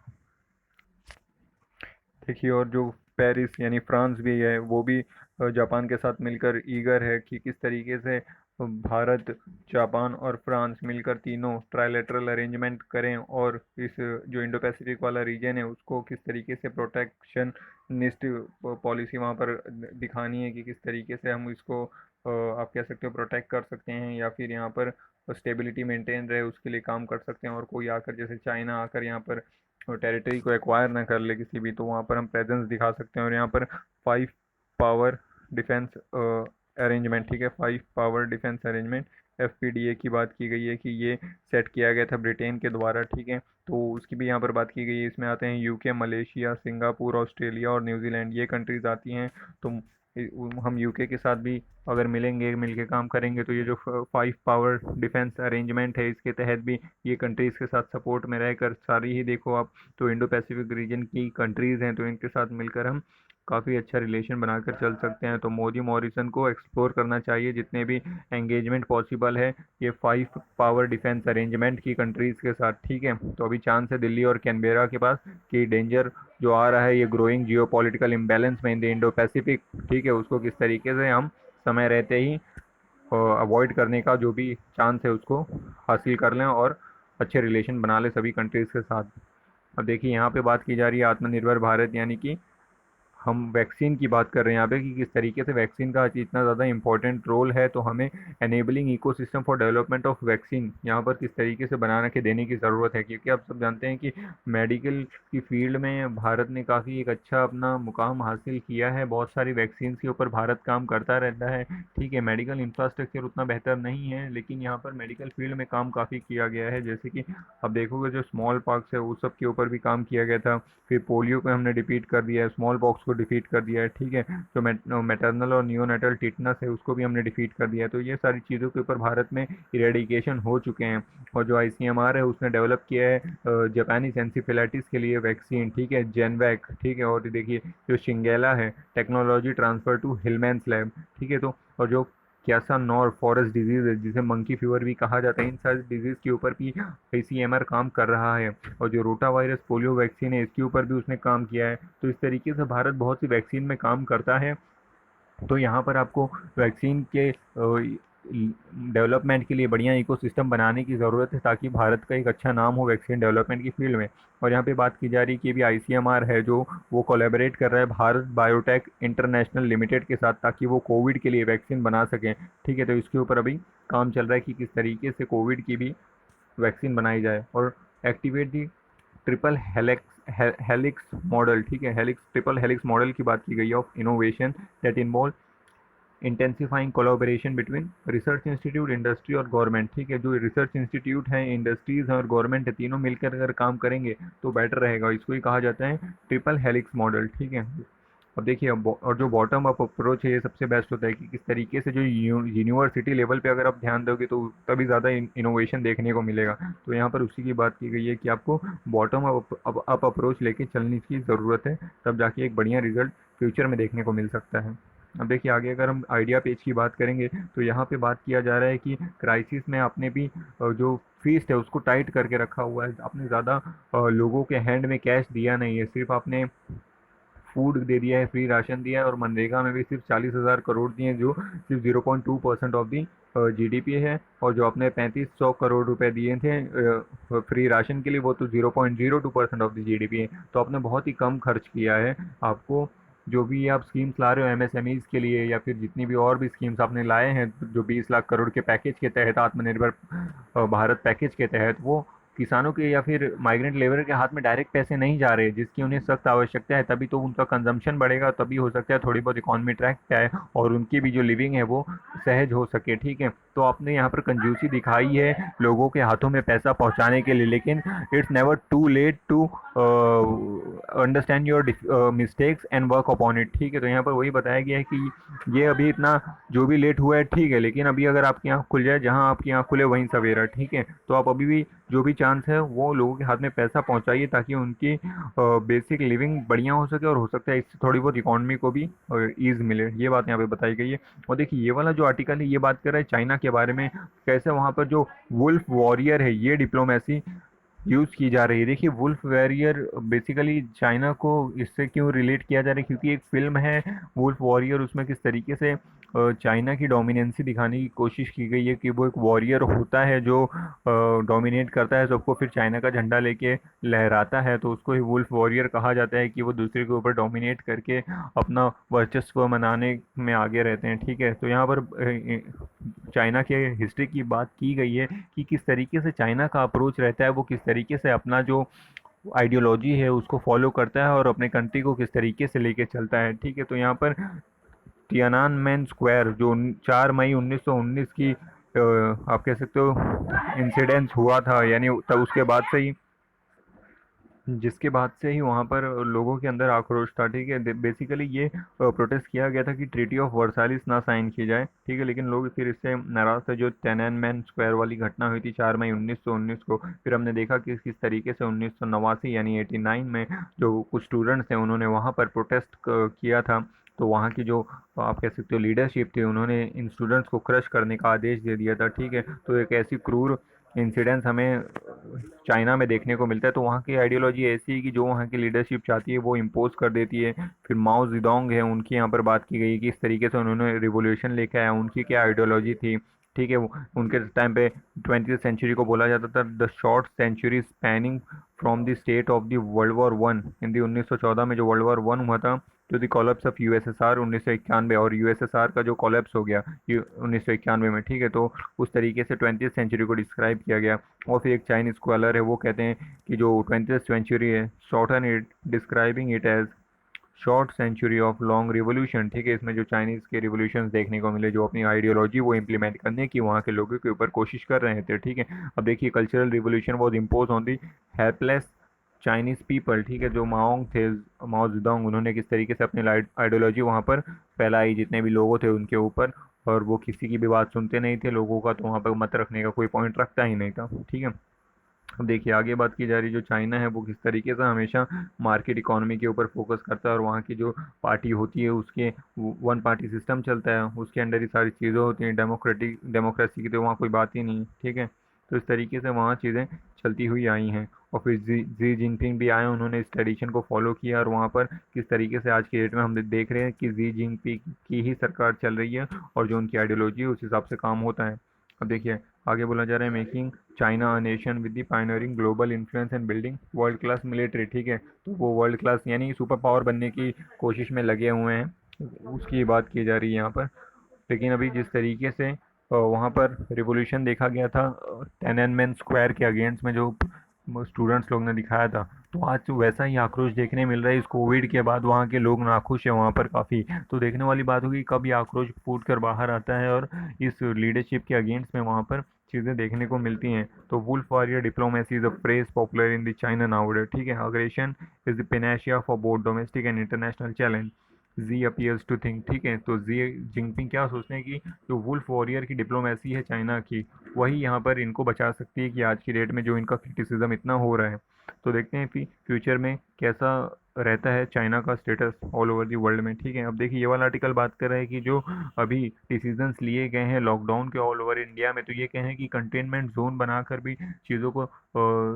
देखिए और जो पेरिस यानी फ्रांस भी है वो भी जापान के साथ मिलकर ईगर है कि किस तरीके से भारत, जापान और फ्रांस मिलकर तीनों ट्राइलेटरल अरेंजमेंट करें, और इस जो इंडो पैसिफिक वाला रीजन है उसको किस तरीके से प्रोटेक्शनिस्ट पॉलिसी वहाँ पर दिखानी है कि किस तरीके से हम इसको आप कह सकते हो प्रोटेक्ट कर सकते हैं, या फिर यहाँ पर स्टेबिलिटी मेंटेन रहे उसके लिए काम कर सकते हैं। और कोई आकर जैसे चाइना आकर यहाँ पर टेरिटरी को एक्वायर ना कर ले किसी भी, तो वहाँ पर हम प्रेजेंस दिखा सकते हैं। और यहाँ पर 5 पावर डिफेंस अरेंजमेंट, ठीक है, 5 पावर डिफेंस अरेंजमेंट FPDA की बात की गई है कि ये सेट किया गया था ब्रिटेन के द्वारा, ठीक है। तो उसकी भी यहाँ पर बात की गई है। इसमें आते हैं यूके, मलेशिया, सिंगापुर, ऑस्ट्रेलिया और न्यूजीलैंड, ये कंट्रीज आती हैं। तो हम यूके के साथ भी अगर मिलेंगे, मिल के काम करेंगे, तो ये जो 5 पावर डिफेंस अरेंजमेंट है इसके तहत भी ये कंट्रीज़ के साथ सपोर्ट में रहकर सारी ही देखो आप तो इंडो पैसिफिक रीजन की कंट्रीज़ हैं, तो इनके साथ मिलकर हम काफ़ी अच्छा रिलेशन बनाकर चल सकते हैं। तो मोदी मॉरिसन को एक्सप्लोर करना चाहिए जितने भी एंगेजमेंट पॉसिबल है ये 5 पावर डिफेंस अरेंजमेंट की कंट्रीज़ के साथ, ठीक है। तो अभी चांस है दिल्ली और कैनबेरा के पास कि डेंजर जो आ रहा है ये ग्रोइंग जियो पॉलिटिकल इम्बेलेंस में इन द इंडो पैसिफिक, ठीक है, उसको किस तरीके से हम समय रहते ही अवॉइड करने का जो भी चांस है उसको हासिल कर लें और अच्छे रिलेशन बना लें सभी कंट्रीज़ के साथ। अब देखिए यहाँ पे बात की जा रही है आत्मनिर्भर भारत, यानी कि हम वैक्सीन की बात कर रहे हैं यहाँ पे कि किस तरीके से वैक्सीन का आज इतना ज़्यादा इंपॉर्टेंट रोल है, तो हमें enabling ecosystem for development of vaccine यहाँ पर किस तरीके से बना के देने की ज़रूरत है, क्योंकि आप सब जानते हैं कि मेडिकल की फील्ड में भारत ने काफ़ी एक अच्छा अपना मुकाम हासिल किया है। बहुत सारी वैक्सीन के ऊपर भारत काम करता रहता है। ठीक है, मेडिकल इंफ्रास्ट्रक्चर उतना बेहतर नहीं है, लेकिन यहाँ पर मेडिकल फील्ड में काम काफ़ी किया गया है। जैसे कि अब देखोगे जो स्मॉल पॉक्स है उस सब के ऊपर भी काम किया गया था। फिर पोलियो को हमने डिफीट कर दिया है, स्मॉल पॉक्स को डिफीट कर दिया है। ठीक है, जो मैटरनल और नियोनेटल टिटनस है उसको भी हमने डिफीट कर दिया है। तो ये सारी चीज़ों के ऊपर भारत में इरेडिकेशन हो चुके हैं। और जो आईसीएमआर है उसने डेवलप किया है जापानीज एंसीफिलाइटिस के लिए वैक्सीन। ठीक है, जेनवैक। ठीक है, और देखिए जो शिंगेला है, टेक्नोलॉजी ट्रांसफर टू हिलमैन्स लैब। ठीक है, तो और जो कैसा नॉर फॉरेस्ट डिजीज है जिसे मंकी फीवर भी कहा जाता है, इन सारी डिजीज के ऊपर भी आईसीएमआर काम कर रहा है। और जो रोटा वायरस पोलियो वैक्सीन है इसके ऊपर भी उसने काम किया है। तो इस तरीके से भारत बहुत सी वैक्सीन में काम करता है। तो यहाँ पर आपको वैक्सीन के डेवलपमेंट के लिए बढ़िया इकोसिस्टम बनाने की ज़रूरत है, ताकि भारत का एक अच्छा नाम हो वैक्सीन डेवलपमेंट की फील्ड में। और यहाँ पे बात की जा रही है कि अभी आईसीएमआर है जो वो कोलैबोरेट कर रहा है भारत बायोटेक इंटरनेशनल लिमिटेड के साथ, ताकि वो कोविड के लिए वैक्सीन बना सकें। ठीक है, तो इसके ऊपर अभी काम चल रहा है कि किस तरीके से कोविड की भी वैक्सीन बनाई जाए। और एक्टिवेट दी ट्रिपल हेलिक्स मॉडल। ठीक है, हेलिक्स ट्रिपल हेलिक्स मॉडल की बात की गई है of innovation that involve intensifying collaboration between research institute, industry और गवर्नमेंट। ठीक है, जो रिसर्च इंस्टीट्यूट है, इंडस्ट्रीज हैं और गवर्नमेंट है, तीनों मिलकर अगर काम करेंगे तो बेटर रहेगा। इसको ही कहा जाता है ट्रिपल हेलिक्स मॉडल। ठीक है, अब देखिए और जो बॉटम अप अप्रोच है ये सबसे बेस्ट होता है कि किस तरीके से जो यूनिवर्सिटी लेवल पे अगर आप ध्यान दोगे तो तभी ज़्यादा इनोवेशन देखने को मिलेगा। तो यहाँ पर उसी की बात की गई है कि आपको बॉटम अप अप्रोच लेके चलने की ज़रूरत है, तब जाके एक बढ़िया रिजल्ट फ्यूचर में देखने को मिल सकता है। अब देखिए आगे अगर हम आइडिया पेज की बात करेंगे तो यहाँ पे बात किया जा रहा है कि क्राइसिस में आपने भी जो फीस है उसको टाइट करके रखा हुआ है। आपने ज़्यादा लोगों के हैंड में कैश दिया नहीं है, सिर्फ आपने फूड दे दिया है, फ्री राशन दिया है। और मनरेगा में भी सिर्फ 40,000 करोड़ दिए हैं, जो सिर्फ 0.2% ऑफ दी जीडीपी है। और जो आपने 3500 करोड़ रुपए दिए थे फ्री राशन के लिए, वो तो 0.02% ऑफ द जीडीपी है। तो आपने बहुत ही कम खर्च किया है। आपको जो भी आप स्कीम्स ला रहे हो एमएसएमईज के लिए, या फिर जितनी भी और भी स्कीम्स आपने लाए हैं जो 20 लाख करोड़ के पैकेज के तहत, आत्मनिर्भर भारत पैकेज के तहत, वो किसानों के या फिर माइग्रेंट लेबर के हाथ में डायरेक्ट पैसे नहीं जा रहे, जिसकी उन्हें सख्त आवश्यकता है। तभी तो उनका कंजम्पशन बढ़ेगा, तभी हो सकता है थोड़ी बहुत इकॉनमी ट्रैक पे आए और उनकी भी जो लिविंग है वो सहज हो सके। ठीक है, तो आपने यहाँ पर कंजूसी दिखाई है लोगों के हाथों में पैसा पहुँचाने के लिए, लेकिन it's never too late to understand your mistakes and work upon it. ठीक है, तो यहाँ पर वही बताया गया है कि ये अभी इतना जो भी लेट हुआ है ठीक है, लेकिन अभी अगर आपकी आँख खुल जाए, जहाँ आपकी आँख खुले वहीं सवेरा। ठीक है, तो आप अभी भी जो भी चांस है वो लोगों के हाथ में पैसा पहुंचाइए, ताकि उनकी बेसिक लिविंग बढ़िया हो सके, और हो सकता है इससे थोड़ी बहुत इकॉनमी को भी ईज मिले। ये बात यहाँ पे बताई गई है। और देखिए ये वाला जो आर्टिकल है ये बात कर रहा है चाइना के बारे में, कैसे वहाँ पर जो वुल्फ वॉरियर है ये डिप्लोमेसी यूज़ की जा रही है। देखिए वुल्फ वॉरियर बेसिकली चाइना को इससे क्यों रिलेट किया जा रहा है, क्योंकि एक फिल्म है वुल्फ वॉरियर, उसमें किस तरीके से चाइना की डोमिनेंसी दिखाने की कोशिश की गई है कि वो एक वॉरियर होता है जो डोमिनेट करता है सबको, फिर चाइना का झंडा लेके लहराता है, तो उसको ही वुल्फ वॉरियर कहा जाता है कि वो दूसरे के ऊपर डोमिनेट करके अपना वर्चस्व मनाने में आगे रहते हैं। ठीक है, तो यहाँ पर चाइना के हिस्ट्री की बात की गई है कि किस तरीके से चाइना का अप्रोच रहता है, वो किस तरीके से अपना जो आइडियोलॉजी है उसको फॉलो करता है और अपने कंट्री को किस तरीके से लेके चलता है। ठीक है, तो यहाँ पर तियानानमेन स्क्वायर जो 4 मई 1919 की आप कह सकते हो इंसिडेंस हुआ था, यानी तब उसके बाद से ही, जिसके बाद से ही वहाँ पर लोगों के अंदर आक्रोश था। ठीक है, बेसिकली ये प्रोटेस्ट किया गया था कि ट्रीटी ऑफ वर्सालिस ना साइन की जाए। ठीक है, लेकिन लोग फिर इससे नाराज थे। जो तियाननमेन स्क्वायर वाली घटना हुई थी 4 मई 1919 को, फिर हमने देखा कि किस तरीके से 1989 यानी 89 में जो कुछ स्टूडेंट्स थे उन्होंने वहाँ पर प्रोटेस्ट किया था। तो वहाँ की जो आप कह सकते हो लीडरशिप थी, उन्होंने इन स्टूडेंट्स को क्रश करने का आदेश दे दिया था। ठीक है, तो एक ऐसी क्रूर इंसिडेंस हमें चाइना में देखने को मिलता है। तो वहाँ की आइडियोलॉजी ऐसी है कि जो वहाँ की लीडरशिप चाहती है वो इम्पोज कर देती है। फिर माओ जिदोंग है, उनकी यहाँ पर बात की गई कि इस तरीके से उन्होंने रिवोल्यूशन लेके आया, उनकी क्या आइडियोलॉजी थी। ठीक है। वो उनके टाइम पे 20th सेंचुरी को बोला जाता था the short century spanning from the state of the World War 1 in the 1914 में जो वर्ल्ड वॉर 1 हुआ था, जो द कोलैप्स ऑफ यूएसएसआर 1991, और यूएसएसआर का जो कोलैप्स हो गया 1991 में, ठीक है। तो उस तरीके से 20th सेंचुरी को डिस्क्राइब किया गया। और फिर एक चाइनीज स्कॉलर है, वो कहते हैं कि जो 20th सेंचुरी है, shorten it describing it as short century of long revolution, ठीक है। इसमें जो चाइनीज़ के रिवोल्यूशन देखने को मिले, जो अपनी आइडियोलॉजी वो इम्प्लीमेंट करने की वहाँ के लोगों के ऊपर कोशिश कर रहे थे, ठीक है। अब देखिए cultural revolution was impose on the helpless Chinese people, ठीक है। जो माओंग थे, माओ जेडोंग, उन्होंने किस तरीके से अपनी आइडियोलॉजी वहाँ पर फैलाई, जितने भी लोगों थे उनके ऊपर, और वो किसी की भी बात सुनते नहीं थे लोगों का, तो वहाँ पर मत रखने का कोई पॉइंट रखता ही नहीं था, ठीक है। अब देखिए आगे बात की जा रही है, जो चाइना है वो किस तरीके से हमेशा मार्केट इकोनॉमी के ऊपर फोकस करता है, और वहाँ की जो पार्टी होती है उसके वन पार्टी सिस्टम चलता है, उसके अंडर ही सारी चीज़ें होती हैं, डेमोक्रेसी की तो वहाँ कोई बात ही नहीं है, ठीक है। तो इस तरीके से वहाँ चीज़ें चलती हुई आई हैं। और फिर जी जिनपिंग भी आए, उन्होंने इस ट्रेडिशन को फॉलो किया, और वहाँ पर किस तरीके से आज की डेट में हम देख रहे हैं कि जी जिनपिंग की ही सरकार चल रही है, और जो उनकी आइडियोलॉजी है उस हिसाब से काम होता है। अब देखिए आगे बोला जा रहा है making China a nation with the pioneering global influence and building world class military, ठीक है। तो वो वर्ल्ड क्लास यानी सुपर पावर बनने की कोशिश में लगे हुए हैं, उसकी बात की जा रही है यहाँ पर। लेकिन अभी जिस तरीके से वहाँ पर रिवोल्यूशन देखा गया था तिएननमेन स्क्वायर के अगेंस्ट में, जो स्टूडेंट्स लोग ने दिखाया था, तो आज तो वैसा ही आक्रोश देखने मिल रहा है। इस कोविड के बाद वहाँ के लोग नाखुश हैं वहाँ पर काफ़ी। तो देखने वाली बात होगी कब ये आक्रोश फूट कर बाहर आता है, और इस लीडरशिप के अगेंस्ट में वहाँ पर चीज़ें देखने को मिलती हैं। तो wolf warrior diplomacy is a phrase popular in the China nowadays, ठीक है। Aggression is the panacea for both domestic and international challenge, Xi appears to think, ठीक है। तो जी जिनपिंग क्या सोचते हैं कि जो वुल्फ वॉरियर की डिप्लोमेसी है चाइना की, वही यहाँ पर इनको बचा सकती है कि आज की डेट में जो इनका क्रिटिसिज्म इतना हो रहा है। तो देखते हैं फ्यूचर में कैसा रहता है चाइना का status all over the world में, ठीक है। अब देखिए ये वाला आर्टिकल बात कर रहा है कि जो अभी डिसीजंस लिए गए हैं लॉकडाउन के ऑल ओवर इंडिया में, तो ये कहें कि कंटेनमेंट जोन बनाकर भी चीज़ों को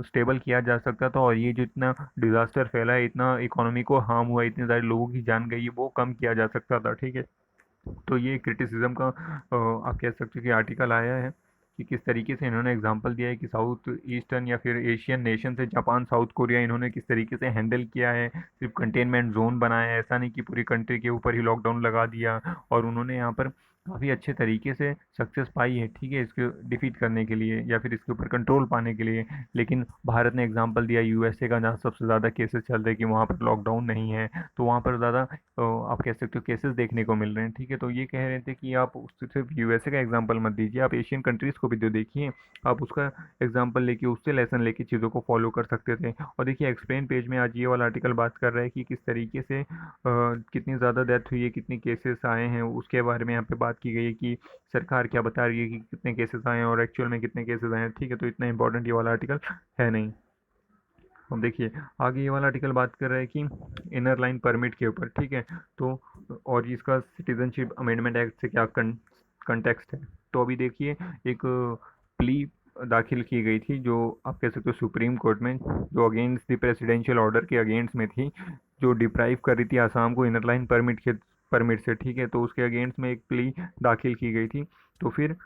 स्टेबल किया जा सकता था, और ये जो इतना डिज़ास्टर फैला है, इतना इकोनॉमी को हार्म हुआ है, इतने सारे लोगों की जान गई है, वो कम किया जा सकता था, ठीक है। तो ये क्रिटिसिज्म का आप कह सकते हो कि आर्टिकल आया है कि किस तरीके से इन्होंने एग्जांपल दिया है कि साउथ ईस्टर्न या फिर एशियन नेशन से जापान साउथ कोरिया, इन्होंने किस तरीके से हैंडल किया है। सिर्फ कंटेनमेंट जोन बनाया है, ऐसा नहीं कि पूरी कंट्री के ऊपर ही लॉकडाउन लगा दिया, और उन्होंने यहाँ पर काफ़ी अच्छे तरीके से सक्सेस पाई है, ठीक है, इसको डिफीट करने के लिए या फिर इसके ऊपर कंट्रोल पाने के लिए। लेकिन भारत ने एग्जांपल दिया यूएसए का, जहाँ सबसे ज़्यादा केसेस चल रहे हैं, कि वहाँ पर लॉकडाउन नहीं है, तो वहाँ पर ज़्यादा आप कह सकते हो केसेस देखने को मिल रहे हैं, ठीक है। तो ये कह रहे थे कि आप सिर्फ यूएसए का एग्जांपल मत दीजिए, आप एशियन कंट्रीज़ को भी तो देखिए, आप उसका एग्जांपल लेके उससे लेसन लेके चीज़ों को फॉलो कर सकते थे। और देखिए एक्सप्लेन पेज में आज ये वाला आर्टिकल बात कर रहा है कि किस तरीके से कितनी ज़्यादा डेथ हुई है, कितनी केसेस आए हैं, उसके बारे में यहाँ पे बात की गई है कि सरकार क्या बता रही है कि कितने केसेस आए हैं और एक्चुअल में कितने केसेस आए हैं, ठीक है। तो इतना इंपॉर्टेंट ये वाला आर्टिकल है नहीं। अब देखिए आगे ये वाला आर्टिकल बात कर रहा है कि इनर लाइन परमिट के ऊपर, ठीक है। तो और इसका सिटीजनशिप अमेंडमेंट एक्ट से क्या कंटेक्स्ट है। तो अभी देखिए एक प्ली दाखिल की गई थी, जो आप कह सकते हो सुप्रीम कोर्ट में, जो अगेंस्ट द प्रेसिडेंशियल ऑर्डर के अगेंस्ट में थी, जो डिप्राइव कर रही थी आसाम को इनर लाइन परमिट से, ठीक है। तो उसके अगेंस्ट में एक प्ली दाखिल की गई थी। तो फिर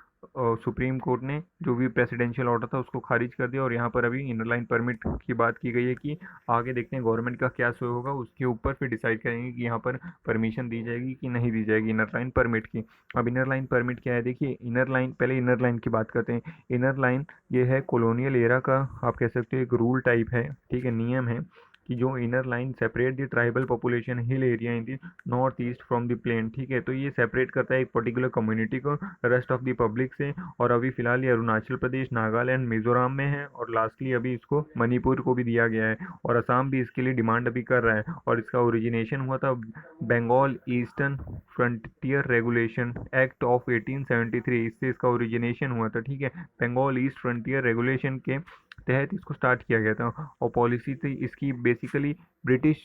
सुप्रीम कोर्ट ने जो भी प्रेसिडेंशियल ऑर्डर था उसको खारिज कर दिया, और यहाँ पर अभी इनर लाइन परमिट की बात की गई है कि आगे देखते हैं गवर्नमेंट का क्या सो होगा, उसके ऊपर फिर डिसाइड करेंगे कि यहाँ पर परमिशन दी जाएगी कि नहीं दी जाएगी इनर लाइन परमिट की। अब इनर लाइन परमिट क्या है, देखिए इनर लाइन, पहले इनर लाइन की बात करते हैं। इनर लाइन ये है कॉलोनियल एरा का, आप कह सकते हो एक रूल टाइप है, ठीक है, नियम है कि जो inner line separate the tribal population hill area in the North East from the plain, ठीक है। तो ये सेपरेट करता है एक पर्टिकुलर कम्युनिटी को रेस्ट ऑफ द पब्लिक से। और अभी फिलहाल ये अरुणाचल प्रदेश, नागालैंड, मिजोरम में है, और लास्टली अभी इसको मणिपुर को भी दिया गया है, और असम भी इसके लिए डिमांड अभी कर रहा है। और इसका ओरिजिनेशन हुआ था Bengal Eastern Frontier Regulation Act of 1873, इससे इसका ओरिजिनेशन हुआ था, ठीक है। बंगाल ईस्ट फ्रंटियर रेगुलेशन के तहत इसको स्टार्ट किया गया था, और पॉलिसी थी इसकी बेसिकली ब्रिटिश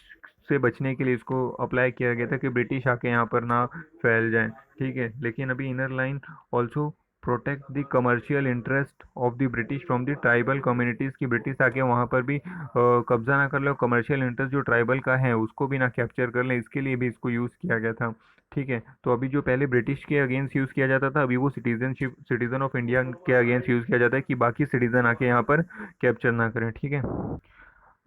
से बचने के लिए इसको अप्लाई किया गया था कि ब्रिटिश आके यहाँ पर ना फैल जाए, ठीक है। लेकिन अभी inner line also protect the commercial interest of the British from the tribal communities की ब्रिटिश आके वहाँ पर भी कब्जा ना कर ले, कमर्शियल इंटरेस्ट जो ट्राइबल का है उसको भी ना कैप्चर कर ले, इसके लिए भी इसको यूज़ किया गया था। ठीक है, तो अभी जो पहले ब्रिटिश के अगेंस्ट यूज़ किया जाता था, अभी वो सिटीजन ऑफ इंडिया के अगेंस्ट यूज़ किया जाता है कि बाकी सिटीजन आके यहाँ पर कैप्चर ना करें। ठीक है,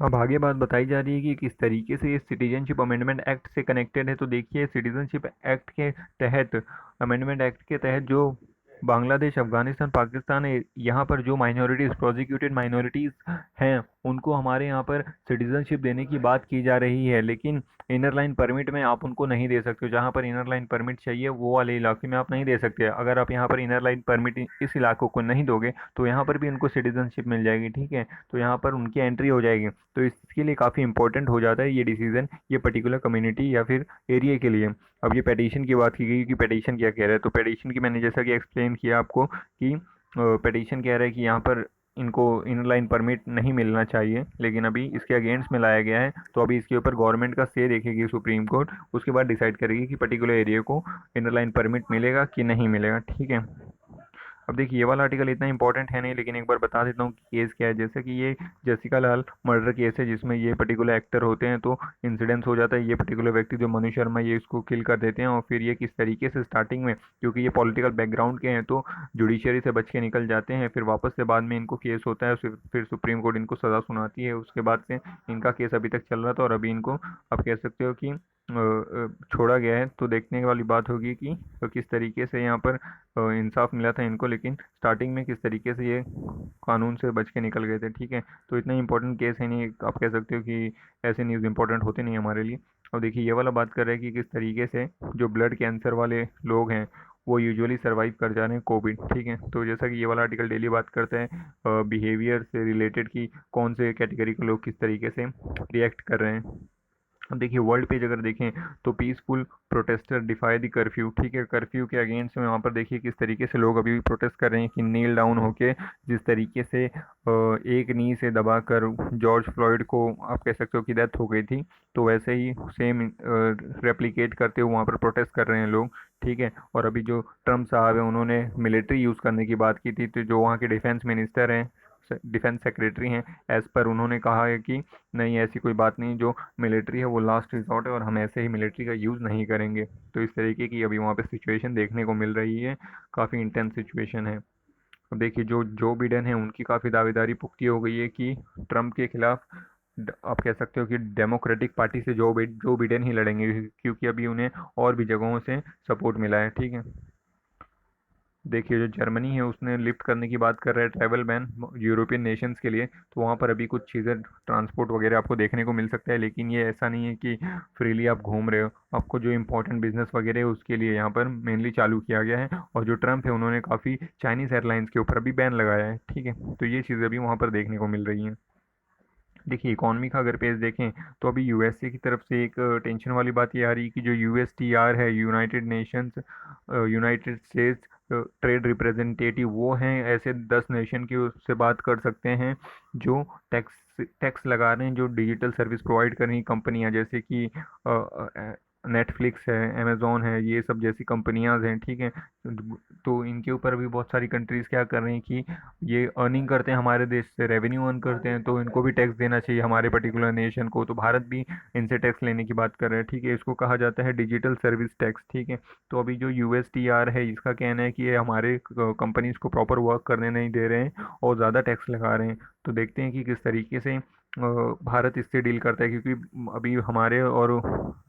अब आगे बात बताई जा रही है कि किस तरीके से ये सिटीजनशिप अमेंडमेंट एक्ट से कनेक्टेड है। तो देखिए, सिटीजनशिप एक्ट के तहत, अमेंडमेंट एक्ट के तहत जो बांग्लादेश, अफगानिस्तान, पाकिस्तान है, यहाँ पर जो माइनॉरिटीज़, प्रोसिक्यूटेड माइनॉरिटीज़ हैं, उनको हमारे यहाँ पर सिटीजनशिप देने की बात की जा रही है। लेकिन इनर लाइन परमिट में आप उनको नहीं दे सकते हो। जहाँ पर इनर लाइन परमिट चाहिए वो वाले इलाके में आप नहीं दे सकते। अगर आप यहाँ पर इनर लाइन परमिट इस इलाकों को नहीं दोगे तो यहाँ पर भी उनको सिटीजनशिप मिल जाएगी। ठीक है, तो यहाँ पर उनकी एंट्री हो जाएगी। तो इसके लिए काफ़ी इंपॉर्टेंट हो जाता है ये डिसीज़न, ये पर्टिकुलर कम्युनिटी या फिर एरिया के लिए। अब ये पेटिशन की बात की गई कि पेटिशन क्या कह रहा है, तो पेटिशन की मैंने जैसा कि एक्सप्लेन किया आपको कि पेटिशन कह रहा है कि यहाँ पर इनको इनर लाइन परमिट नहीं मिलना चाहिए, लेकिन अभी इसके अगेंस्ट में लाया गया है। तो अभी इसके ऊपर गवर्नमेंट का स्टे देखेगी सुप्रीम कोर्ट, उसके बाद डिसाइड करेगी कि पर्टिकुलर एरिया को इनर लाइन परमिट मिलेगा कि नहीं मिलेगा। ठीक है, अब देखिए ये वाला आर्टिकल इतना इंपॉर्टेंट है नहीं, लेकिन एक बार बता देता हूँ कि केस क्या है। जैसे कि ये जैसिका लाल मर्डर केस है, जिसमें ये पर्टिकुलर एक्टर होते हैं, तो इंसिडेंस हो जाता है, ये पर्टिकुलर व्यक्ति जो मनु शर्मा, ये इसको किल कर देते हैं। और फिर ये किस तरीके से स्टार्टिंग में, क्योंकि ये पॉलिटिकल बैकग्राउंड के हैं, तो जुडिशरी से बच के निकल जाते हैं। फिर वापस से बाद में इनको केस होता है, फिर सुप्रीम कोर्ट इनको सज़ा सुनाती है। उसके बाद से इनका केस अभी तक चल रहा था और अभी इनको आप कह सकते हो कि छोड़ा गया है। तो देखने वाली बात होगी कि किस तरीके से यहाँ पर इंसाफ मिला था इनको, लेकिन स्टार्टिंग में किस तरीके से ये कानून से बच के निकल गए थे। ठीक है, तो इतना इंपॉर्टेंट केस है नहीं, आप कह सकते हो कि ऐसे न्यूज़ इंपॉर्टेंट होते नहीं हमारे लिए। और देखिए ये वाला बात कर रहे हैं कि किस तरीके से जो ब्लड कैंसर वाले लोग हैं वो यूजुअली सर्वाइव कर जा रहे हैं कोविड। ठीक है, तो जैसा कि ये वाला आर्टिकल डेली बात करते हैं बिहेवियर से रिलेटेड कि कौन से कैटेगरी के लोग किस तरीके से रिएक्ट कर रहे हैं। अब देखिए वर्ल्ड पेज अगर देखें तो peaceful protester defy the curfew. ठीक है, कर्फ्यू के अगेंस्ट में वहाँ पर देखिए किस तरीके से लोग अभी भी प्रोटेस्ट कर रहे हैं कि नील डाउन होके जिस तरीके से एक नी से दबाकर जॉर्ज फ्लॉयड को आप कह सकते हो कि डेथ हो गई थी, तो वैसे ही सेम रेप्लिकेट करते हुए वहाँ पर प्रोटेस्ट कर रहे हैं लोग। ठीक है, और अभी जो ट्रम्प साहब हैं उन्होंने मिलिट्री यूज़ करने की बात की थी, तो जो वहाँ के डिफेंस मिनिस्टर हैं, डिफेंस सेक्रेटरी हैं, एज पर उन्होंने कहा है कि नहीं, ऐसी कोई बात नहीं, जो मिलिट्री है वो लास्ट रिजॉर्ट है और हम ऐसे ही मिलिट्री का यूज़ नहीं करेंगे। तो इस तरीके की अभी वहाँ पे सिचुएशन देखने को मिल रही है, काफ़ी इंटेंस सिचुएशन है। अब देखिए जो जो बिडेन है उनकी काफ़ी दावेदारी पुख्ती हो गई है कि ट्रम्प के खिलाफ आप कह सकते हो कि डेमोक्रेटिक पार्टी से जो बिडेन ही लड़ेंगे, क्योंकि अभी उन्हें और भी जगहों से सपोर्ट मिला है। ठीक है, देखिए जो जर्मनी है उसने लिफ्ट करने की बात कर रहा है ट्रैवल बैन यूरोपियन नेशंस के लिए, तो वहाँ पर अभी कुछ चीज़ें ट्रांसपोर्ट वगैरह आपको देखने को मिल सकता है, लेकिन ये ऐसा नहीं है कि फ्रीली आप घूम रहे हो। आपको जो इंपॉर्टेंट बिजनेस वगैरह है उसके लिए यहाँ पर मेनली चालू किया गया है। और जो ट्रम्प है उन्होंने काफ़ी चाइनीज़ एयरलाइंस के ऊपर अभी बैन लगाया है। ठीक है, तो ये चीज़ें अभी वहाँ पर देखने को मिल रही हैं। देखिए इकॉनमी का अगर पेज देखें तो अभी यूएसए की तरफ से एक टेंशन वाली बात ये आ रही है कि जो यूएसटीआर है, यूनाइटेड स्टेट्स ट्रेड रिप्रेजेंटेटिव, वो हैं ऐसे 10 नेशन की उससे बात कर सकते हैं जो टैक्स टैक्स लगा रहे हैं, जो डिजिटल सर्विस प्रोवाइड कर रही कंपनियां, जैसे कि नेटफ्लिक्स है, अमेज़ॉन है, ये सब जैसी कंपनियां हैं। ठीक है, तो इनके ऊपर भी बहुत सारी कंट्रीज़ क्या कर रही हैं कि ये अर्निंग करते हैं हमारे देश से, रेवेन्यू अर्न करते हैं, तो इनको भी टैक्स देना चाहिए हमारे पर्टिकुलर नेशन को। तो भारत भी इनसे टैक्स लेने की बात कर रहा है। ठीक है, इसको कहा जाता है डिजिटल सर्विस टैक्स। ठीक है, तो अभी जो यूएसटीआर है इसका कहना है कि ये हमारे कंपनीज को प्रॉपर वर्क करने नहीं दे रहे हैं और ज़्यादा टैक्स लगा रहे हैं। तो देखते हैं कि किस तरीके से भारत इससे डील करता है, क्योंकि अभी हमारे और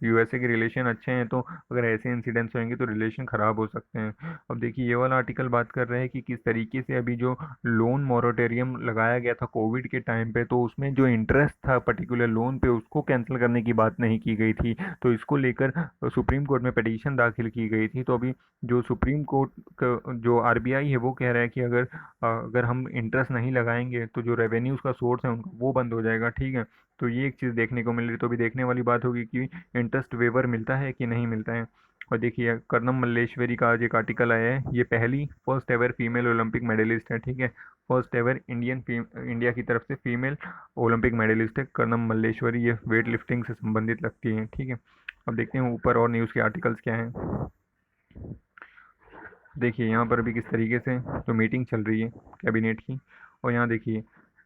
यूएसए के रिलेशन अच्छे हैं, तो अगर ऐसे इंसिडेंट्स होंगे तो रिलेशन ख़राब हो सकते हैं। अब देखिए ये वाला आर्टिकल बात कर रहे हैं कि किस तरीके से अभी जो लोन मॉरेटोरियम लगाया गया था कोविड के टाइम पे, तो उसमें जो इंटरेस्ट था पर्टिकुलर लोन पे उसको कैंसिल करने की बात नहीं की गई थी। तो इसको लेकर सुप्रीम कोर्ट में पिटीशन दाखिल की गई थी। तो अभी जो सुप्रीम कोर्ट का जो आरबीआई है वो कह रहा है कि अगर अगर हम इंटरेस्ट नहीं लगाएंगे तो जो रेवेन्यूज़ का सोर्स है उनका वो बंद हो जाएगा। ठीक है, तो ये एक चीज़ देखने को मिल रही, तो अभी देखने वाली बात होगी कि इंटरेस्ट वेवर मिलता है कि नहीं मिलता है। और देखिए कर्नम मल्लेश्वरी का आज एक आर्टिकल आया है, ये पहली first ever female Olympic medallist है। ठीक है, फर्स्ट एवर इंडिया की तरफ से फीमेल ओलंपिक मेडलिस्ट है कर्नम मल्लेश्वरी, ये वेट लिफ्टिंग से संबंधित लगती है। ठीक है, अब देखते हैं ऊपर और न्यूज़ के आर्टिकल्स क्या हैं। देखिए यहाँ पर अभी किस तरीके से जो मीटिंग चल रही है कैबिनेट की, और यहाँ देखिए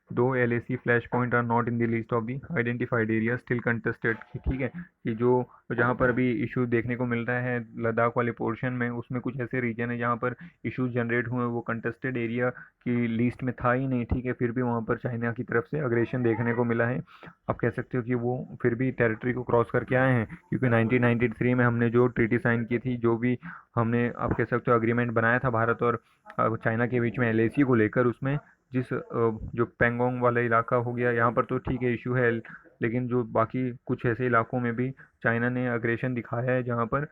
दो LAC flash point are not in the list of the identified area still contested. ठीक है, कि जो जहाँ पर अभी इशू देखने को मिल रहा है लद्दाख वाले पोर्शन में, उसमें कुछ ऐसे रीजन है जहाँ पर इश्यूज जनरेट हुए हैं, वो कंटेस्टेड एरिया की लिस्ट में था ही नहीं। ठीक है, फिर भी वहाँ पर चाइना की तरफ से अग्रेशन देखने को मिला है। आप कह सकते हो कि वो फिर भी टेरिटरी को क्रॉस करके आए हैं, क्योंकि 1993 में हमने जो ट्रीटी साइन की थी, जो भी हमने आप कह सकते हो अग्रीमेंट बनाया था भारत और चाइना के बीच में LAC को लेकर, उसमें जिस जो पेंगोंग वाला इलाका हो गया, यहाँ पर तो ठीक है इशू है, लेकिन जो बाकी कुछ ऐसे इलाकों में भी चाइना ने अग्रेशन दिखाया है जहाँ पर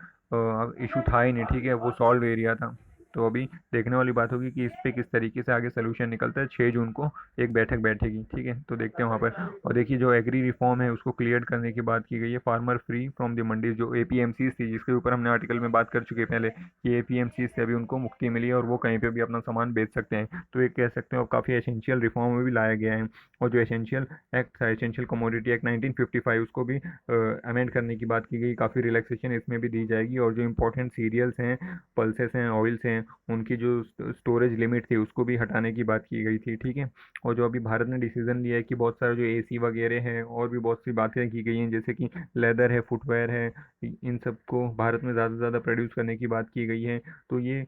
इशू था ही नहीं। ठीक है, वो सॉल्व एरिया था। तो अभी देखने वाली बात होगी कि इस पे किस तरीके से आगे सोल्यूशन निकलता है। 6 जून को एक बैठक बैठेगी। ठीक है, तो देखते हैं वहाँ पर। और देखिए जो एग्री रिफॉर्म है उसको क्लियर करने की बात की गई है। फार्मर फ्री फ्रॉम द मंडी, जो APMCs थी जिसके ऊपर हमने आर्टिकल में बात कर चुके हैं पहले, कि APMCs से अभी उनको मुक्ति मिली है और वो कहीं पे भी अपना सामान बेच सकते हैं। तो एक कह सकते हो काफ़ी एसेंशियल रिफॉर्म में भी लाया गया है। और जो एसेंशियल एक्ट था, एसेंशियल कमोडिटी एक्ट 1955, उसको भी अमेंड करने की बात की गई। काफ़ी रिलैक्सेशन इसमें भी दी जाएगी। और जो इंपॉर्टेंट सीरियल्स हैं, पल्सेस हैं, ऑयल्स हैं, उनकी जो स्टोरेज लिमिट थी उसको भी हटाने की बात की गई थी। ठीक है, और जो अभी भारत ने डिसीजन लिया है कि बहुत सारे जो AC वगैरह हैं और भी बहुत सी बातें की गई हैं, जैसे कि लेदर है, फुटवेयर है, इन सबको भारत में ज़्यादा से ज़्यादा प्रोड्यूस करने की बात की गई है। तो ये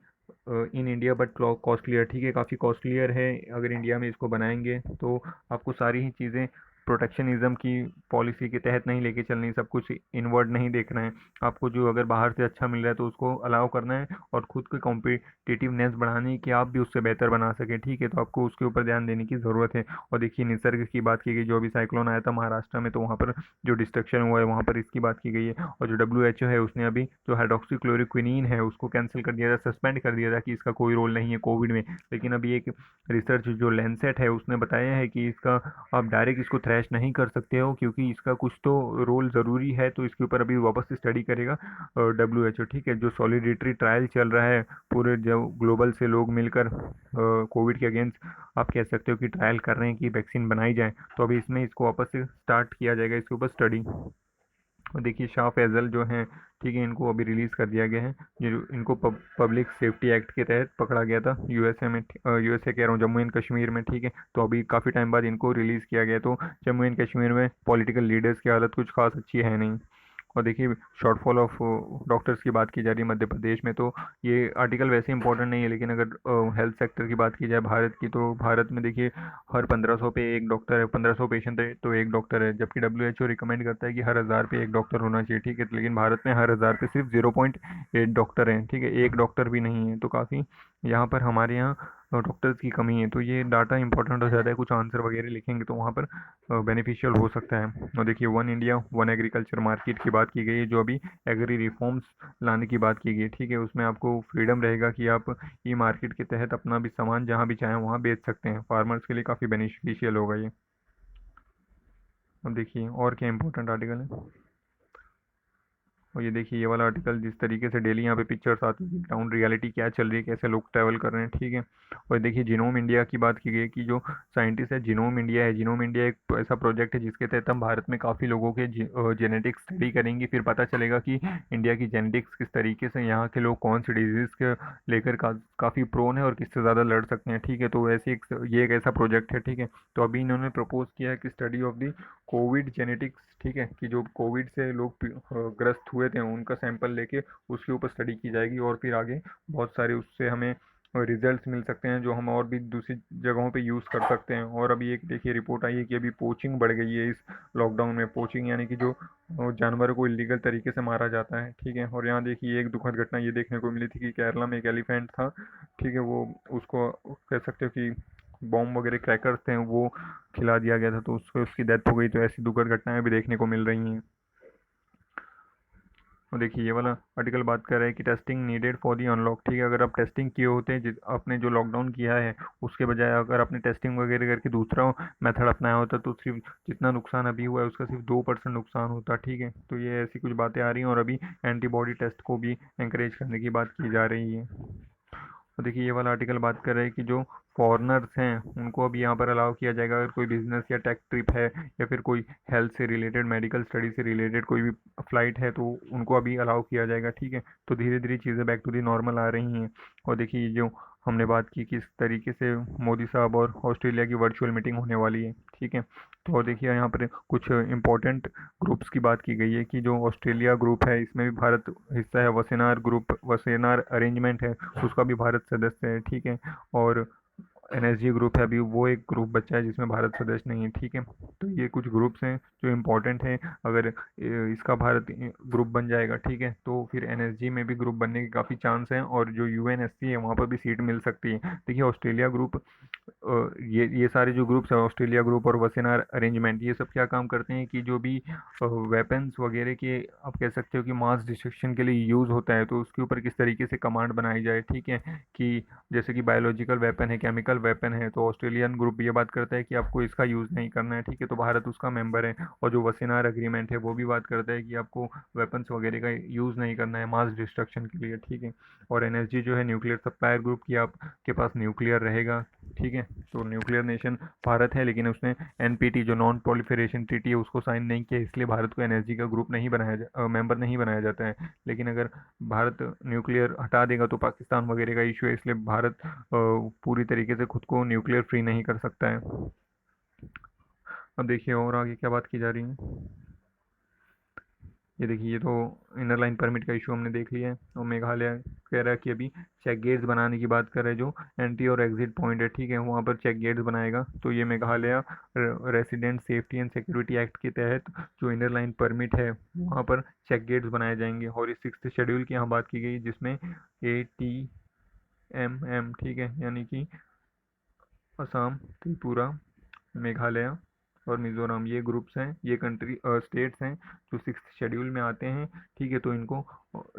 इन इंडिया बट कॉस्टलियर, ठीक है, काफ़ी कॉस्टलियर है। अगर इंडिया में इसको बनाएंगे तो आपको सारी ही चीज़ें प्रोटेक्शनिज्म की पॉलिसी के तहत नहीं लेके चलनी, सब कुछ इनवर्ड नहीं देखना है। आपको जो अगर बाहर से अच्छा मिल रहा है तो उसको अलाउ करना है, और खुद की कॉम्पिटिटिवनेस बढ़ानी है कि आप भी उससे बेहतर बना सकें। ठीक है, तो आपको उसके ऊपर ध्यान देने की ज़रूरत है। और देखिए निसर्ग की बात की गई, जो अभी साइक्लोन आया था महाराष्ट्र में, तो वहाँ पर जो डिस्ट्रक्शन हुआ है वहाँ पर इसकी बात की गई है। और जो WHO है उसने अभी जो हाइड्रोक्सीक्लोरोक्विनीन है उसको कैंसिल कर दिया था, सस्पेंड कर दिया था कि इसका कोई रोल नहीं है कोविड में। लेकिन अभी एक रिसर्च जो लैंसेट है उसने बताया है कि इसका आप डायरेक्ट इसको थ्रैश नहीं कर सकते हो, क्योंकि इसका कुछ तो रोल ज़रूरी है। तो इसके ऊपर अभी वापस से स्टडी करेगा WHO। ठीक है, जो सॉलिडेटरी ट्रायल चल रहा है पूरे जो ग्लोबल से लोग मिलकर कोविड के अगेंस्ट, आप कह सकते हो कि ट्रायल कर रहे हैं कि वैक्सीन बनाई जाए, तो अभी इसमें इसको वापस से स्टार्ट किया जाएगा इसके ऊपर स्टडी। और देखिए शाह फैज़ल जो हैं, ठीक है, इनको अभी रिलीज़ कर दिया गया है। ये इनको पब्लिक सेफ्टी एक्ट के तहत पकड़ा गया था USA में, USA कह रहा हूँ, जम्मू एंड कश्मीर में। ठीक है, तो अभी काफ़ी टाइम बाद इनको रिलीज़ किया गया। तो जम्मू एंड कश्मीर में पॉलिटिकल लीडर्स की हालत कुछ खास अच्छी है नहीं। और देखिए शॉर्टफॉल ऑफ डॉक्टर्स की बात की जा रही है मध्य प्रदेश में, तो ये आर्टिकल वैसे इंपॉर्टेंट नहीं है, लेकिन अगर हेल्थ सेक्टर की बात की जाए भारत की, तो भारत में देखिए हर 1500 पे एक डॉक्टर है, 1500 पेशेंट है तो एक डॉक्टर है, जबकि WHO रिकमेंड करता है कि हर 1000 पे एक डॉक्टर होना चाहिए। ठीक है, लेकिन भारत में हर 1000 पे सिर्फ 0.8 डॉक्टर हैं। ठीक है, एक डॉक्टर भी नहीं है, तो काफ़ी यहाँ पर हमारे यहाँ डॉक्टर्स की कमी है। तो ये डाटा इंपॉर्टेंट हो जाता है, कुछ आंसर वगैरह लिखेंगे तो वहाँ पर बेनिफिशियल हो सकता है। और देखिए one India one agriculture market की बात की गई है, जो अभी एग्री रिफॉर्म्स लाने की बात की गई है। ठीक है, उसमें आपको फ्रीडम रहेगा कि आप ई मार्केट के तहत अपना भी सामान जहाँ भी चाहें वहाँ बेच सकते हैं। फार्मर्स के लिए काफ़ी बेनिफिशियल होगा ये। अब देखिए और क्या इंपॉर्टेंट आर्टिकल है। और ये देखिए ये वाला आर्टिकल, जिस तरीके से डेली यहाँ पे पिक्चर्स आती है ग्राउंड रियलिटी क्या चल रही है, कैसे लोग ट्रैवल कर रहे हैं। ठीक है, और देखिए जिनोम इंडिया की बात की गई है कि जो साइंटिस्ट है जिनोम इंडिया है, जिनोम इंडिया एक ऐसा प्रोजेक्ट है जिसके तहत हम भारत में काफ़ी लोगों के जेनेटिक्स स्टडी करेंगे। फिर पता चलेगा कि इंडिया की जेनेटिक्स किस तरीके से, यहाँ के लोग कौन सी डिजीज़ के लेकर काफ़ी प्रोन है और किससे ज़्यादा लड़ सकते हैं। ठीक है, तो ऐसे ये एक ऐसा प्रोजेक्ट है। ठीक है, तो अभी इन्होंने प्रपोज किया है कि study of the Covid genetics. ठीक है, कि जो कोविड से लोग ग्रस्त हुए थे उनका सैंपल लेके उसके ऊपर स्टडी की जाएगी, और फिर आगे बहुत सारे उससे हमें रिजल्ट्स मिल सकते हैं जो हम और भी दूसरी जगहों पे यूज़ कर सकते हैं। और अभी एक देखिए रिपोर्ट आई है कि अभी पोचिंग बढ़ गई है इस लॉकडाउन में। पोचिंग यानी कि जो जानवरों को इलीगल तरीके से मारा जाता है। ठीक है, और यहाँ देखिए एक दुखद घटना ये देखने को मिली थी कि केरला में एक एलिफेंट था। ठीक है, वो उसको कह सकते हो कि बॉम्ब वगैरह क्रैकर्स थे वो खिला दिया गया था, तो उसको उसकी डेथ हो गई। तो ऐसी दुखद घटनाएं भी देखने को मिल रही हैं। और देखिए ये वाला आर्टिकल बात कर रहा है कि testing needed for the unlock. ठीक है, अगर आप टेस्टिंग किए होते हैं आपने जो लॉकडाउन किया है उसके बजाय अगर आपने टेस्टिंग वगैरह करके दूसरा मेथड अपनाया होता तो सिर्फ जितना नुकसान अभी हुआ है उसका सिर्फ 2% नुकसान होता। ठीक है, तो ये ऐसी कुछ बातें आ रही हैं। और अभी एंटीबॉडी टेस्ट को भी इंकरेज करने की बात की जा रही है। और देखिए ये वाला आर्टिकल बात कर रहा है कि जो फॉरेनर्स हैं उनको अभी यहाँ पर अलाउ किया जाएगा, अगर कोई बिजनेस या टेक ट्रिप है या फिर कोई हेल्थ से रिलेटेड, मेडिकल स्टडी से रिलेटेड कोई भी फ्लाइट है तो उनको अभी अलाउ किया जाएगा, ठीक है। तो धीरे धीरे चीज़ें बैक टू दी नॉर्मल आ रही हैं। और देखिए ये जो हमने बात की किस तरीके से मोदी साहब और ऑस्ट्रेलिया की वर्चुअल मीटिंग होने वाली है, ठीक है। तो और देखिए यहाँ पर कुछ इंपॉर्टेंट ग्रुप्स की बात की गई है कि जो ऑस्ट्रेलिया ग्रुप है इसमें भी भारत हिस्सा है, वसेनार ग्रुप, वसेनार अरेंजमेंट है उसका भी भारत सदस्य है, ठीक है। और एनएसजी ग्रुप है अभी वो एक ग्रुप बचा है जिसमें भारत सदस्य नहीं है, ठीक है। तो ये कुछ ग्रुप्स हैं जो इम्पोर्टेंट हैं। अगर इसका भारत ग्रुप बन जाएगा, ठीक है, तो फिर एनएसजी में भी ग्रुप बनने के काफ़ी चांस हैं और जो यूएनएससी है वहाँ पर भी सीट मिल सकती है। देखिए ऑस्ट्रेलिया ग्रुप, ये सारे जो ग्रुप्स हैं, ऑस्ट्रेलिया ग्रुप और वसेनार अरेंजमेंट, ये सब क्या काम करते हैं कि जो भी वेपन्स वगैरह के आप कह सकते हो कि मास डिस्ट्रक्शन के लिए यूज़ होता है तो उसके ऊपर किस तरीके से कमांड बनाई जाए, ठीक है। कि जैसे कि बायोलॉजिकल वेपन है, केमिकल वेपन है, तो ऑस्ट्रेलियन ग्रुप ये बात करता है कि आपको इसका यूज़ नहीं करना है, ठीक है, तो भारत उसका मेंबर है। और जो वसेनार एग्रीमेंट है वो भी बात करता है कि आपको वेपन्स वगैरह का यूज़ नहीं करना है मास डिस्ट्रक्शन के लिए, ठीक है। और एनएसजी जो है न्यूक्लियर सप्लायर ग्रुप की आपके पास न्यूक्लियर रहेगा, ठीक है। तो न्यूक्लियर नेशन भारत है लेकिन उसने एनपीटी जो नॉन प्रोलिफरेशन ट्रीटी है उसको साइन नहीं किया, इसलिए भारत को एनएसजी का ग्रुप नहीं मेंबर नहीं बनाया जाता है। लेकिन अगर भारत न्यूक्लियर हटा देगा तो पाकिस्तान वगैरह का इशू है, इसलिए भारत पूरी तरीके से खुद को न्यूक्लियर फ्री नहीं कर सकता है। अब देखिए और आगे क्या बात की जा रही है। ये देखिए ये तो इनर लाइन परमिट का इशू हमने देख लिया है। और मेघालय कह रहा है कि अभी चेक गेट्स बनाने की बात कर रहे हैं, जो एंट्री और एग्जिट पॉइंट है, ठीक है, वहाँ पर चेक गेट्स बनाएगा। तो ये Meghalaya resident safety and security act के तहत जो इनर लाइन परमिट है वहाँ पर चेक गेट्स बनाए जाएंगे। और इस 6th शेड्यूल की यहाँ बात की गई जिसमें ATMM, ठीक है, यानी कि असम, त्रिपुरा, मेघालय और मिज़ोरम, ये ग्रुप्स हैं, ये कंट्री स्टेट्स हैं जो 6th शेड्यूल में आते हैं, ठीक है। तो इनको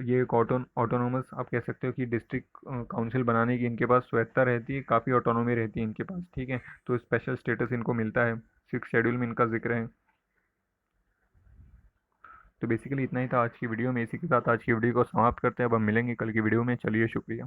ये एक ऑटोनोमस आप कह सकते हो कि डिस्ट्रिक्ट काउंसिल बनाने की इनके पास स्वायत्ता रहती है, काफ़ी ऑटोनॉमी रहती है इनके पास, ठीक है। तो स्पेशल स्टेटस इनको मिलता है, 6th शेड्यूल में इनका जिक्र है। तो बेसिकली इतना ही था आज की वीडियो में, इसी के साथ आज की वीडियो को समाप्त करते हैं। अब हम मिलेंगे कल की वीडियो में, चलिए शुक्रिया।